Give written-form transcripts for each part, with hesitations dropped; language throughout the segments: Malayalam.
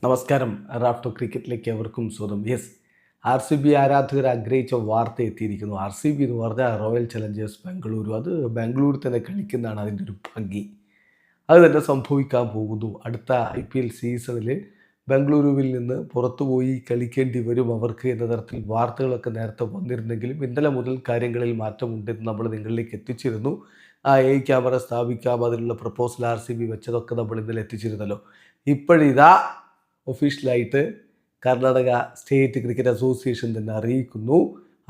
നമസ്കാരം. റാഫ്റ്റോ ക്രിക്കറ്റിലേക്ക് എവർക്കും സ്വാഗതം. ആർ സി ബി ആരാധകർ ആഗ്രഹിച്ച വാർത്ത എത്തിയിരിക്കുന്നു. ആർ സി ബി എന്ന് പറഞ്ഞാൽ റോയൽ ചലഞ്ചേഴ്സ് ബാംഗ്ലൂരു. അത് ബാംഗ്ലൂരിൽ തന്നെ കളിക്കുന്നതാണ് അതിൻ്റെ ഒരു ഭംഗി. അത് തന്നെ സംഭവിക്കാൻ പോകുന്നു. അടുത്ത IPL സീസണിൽ ബാംഗ്ലൂരുവിൽ നിന്ന് പുറത്തുപോയി കളിക്കേണ്ടി വരും അവർക്ക് എന്ന തരത്തിൽ വാർത്തകളൊക്കെ നേരത്തെ വന്നിരുന്നെങ്കിലും ഇന്നലെ മുതൽ കാര്യങ്ങളിൽ മാറ്റമുണ്ടെന്ന് നമ്മൾ നിങ്ങളിലേക്ക് എത്തിച്ചിരുന്നു. ക്യാമറ സ്ഥാപിക്കാം, അതിനുള്ള പ്രപ്പോസൽ ആർ സി ബി വെച്ചതൊക്കെ നമ്മൾ ഇന്നലെ എത്തിച്ചിരുന്നല്ലോ. ഇപ്പോഴിതാ ഒഫീഷ്യലായിട്ട് കർണാടക സ്റ്റേറ്റ് ക്രിക്കറ്റ് അസോസിയേഷൻ തന്നെ അറിയിക്കുന്നു,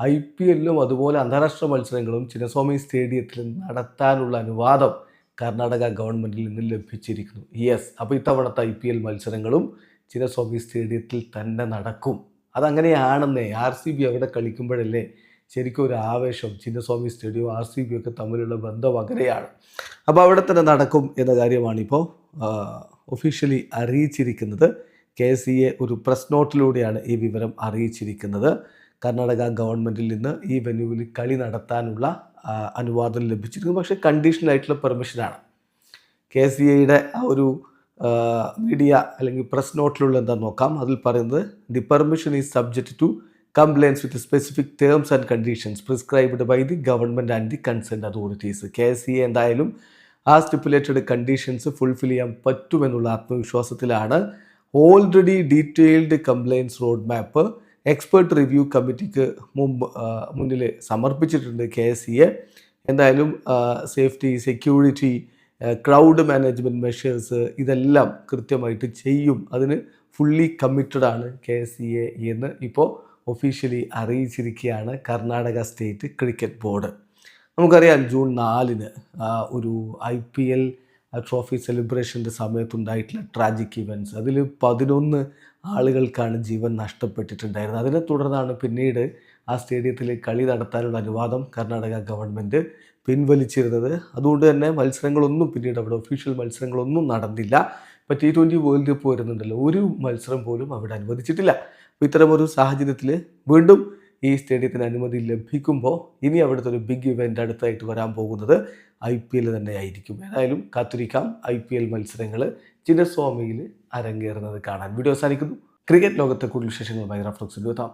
IPL-ലും അതുപോലെ അന്താരാഷ്ട്ര മത്സരങ്ങളും ചിന്നസ്വാമി സ്റ്റേഡിയത്തിൽ നടത്താനുള്ള അനുവാദം കർണാടക ഗവൺമെൻറ്റിൽ നിന്ന് ലഭിച്ചിരിക്കുന്നു. അപ്പോൾ ഇത്തവണത്തെ IPL മത്സരങ്ങളും ചിന്നസ്വാമി സ്റ്റേഡിയത്തിൽ തന്നെ നടക്കും. അതങ്ങനെയാണെന്നേ. ആർ സി ബി അവിടെ കളിക്കുമ്പോഴല്ലേ ശരിക്കും ഒരു ആവേശം. ചിന്നസ്വാമി സ്റ്റേഡിയവും ആർ സി ബി ഒക്കെ തമ്മിലുള്ള ബന്ധം അങ്ങനെയാണ്. അപ്പോൾ അവിടെ തന്നെ നടക്കും എന്ന കാര്യമാണിപ്പോൾ ഒഫീഷ്യലി അറിയിച്ചിരിക്കുന്നത്. KCA ഒരു പ്രസ് നോട്ടിലൂടെയാണ് ഈ വിവരം അറിയിച്ചിരിക്കുന്നത്. കർണാടക ഗവൺമെൻറ്റിൽ നിന്ന് ഈ വെന്യൂവിൽ കളി നടത്താനുള്ള അനുവാദം ലഭിച്ചിരിക്കുന്നു. പക്ഷേ കണ്ടീഷണലായിട്ടുള്ള പെർമിഷനാണ്. KCAയുടെ ആ ഒരു മീഡിയ അല്ലെങ്കിൽ പ്രസ് നോട്ടിലുള്ള എന്താണെന്ന് നോക്കാം. അതിൽ പറയുന്നത് the permission is subject to compliance with specific terms and conditions prescribed by the government and the concerned authorities. KCA എന്തായാലും ആ സ്റ്റിപ്പുലേറ്റഡ് കണ്ടീഷൻസ് ഫുൾഫിൽ ചെയ്യാൻ പറ്റുമെന്നുള്ള ആത്മവിശ്വാസത്തിലാണ്. Already detailed complaints road map expert review കമ്മിറ്റിക്ക് മുന്നിൽ സമർപ്പിച്ചിട്ടുണ്ട് KCA. എന്തായാലും safety, security, crowd management measures ഇതെല്ലാം കൃത്യമായിട്ട് ചെയ്യും. അതിന് ഫുള്ളി കമ്മിറ്റഡാണ് KCA എന്ന് ഇപ്പോൾ ഒഫീഷ്യലി അറിയിച്ചിരിക്കുകയാണ് കർണാടക സ്റ്റേറ്റ് ക്രിക്കറ്റ് ബോർഡ്. നമുക്കറിയാം ജൂൺ 4-ന് ഒരു IPL ട്രോഫി സെലിബ്രേഷൻ്റെ സമയത്തുണ്ടായിട്ടുള്ള ട്രാജിക് ഇവൻറ്റ്സ്, അതിൽ 11 ആളുകൾക്കാണ് ജീവൻ നഷ്ടപ്പെട്ടിട്ടുണ്ടായിരുന്നത്. അതിനെ തുടർന്നാണ് പിന്നീട് ആ സ്റ്റേഡിയത്തിൽ കളി നടത്താനുള്ള അനുവാദം കർണാടക ഗവൺമെൻറ് പിൻവലിച്ചിരുന്നത്. അതുകൊണ്ട് തന്നെ മത്സരങ്ങളൊന്നും പിന്നീട് അവിടെ ഒഫീഷ്യൽ മത്സരങ്ങളൊന്നും നടന്നില്ല. ഇപ്പോൾ T20 വേൾഡ് കപ്പ് വരുന്നുണ്ടല്ലോ, ഒരു മത്സരം പോലും അവിടെ അനുവദിച്ചിട്ടില്ല. അപ്പോൾ ഇത്തരമൊരു സാഹചര്യത്തിൽ വീണ്ടും ഈ സ്റ്റേഡിയത്തിന് അനുമതി ലഭിക്കുമ്പോൾ ഇനി അവിടുത്തെ ഒരു ബിഗ് ഇവൻ്റ് അടുത്തായിട്ട് വരാൻ പോകുന്നത് IPL തന്നെയായിരിക്കും. ഏതായാലും കാത്തിരിക്കാം IPL മത്സരങ്ങൾ ചിന്നസ്വാമിയിൽ അരങ്ങേറുന്നത് കാണാൻ. വീഡിയോ അവസാനിക്കുന്നു. ക്രിക്കറ്റ് ലോകത്തെ കൂടുതൽ വിശേഷങ്ങളുമായി റാഫ്റ്റോക്സിൽ എത്താം.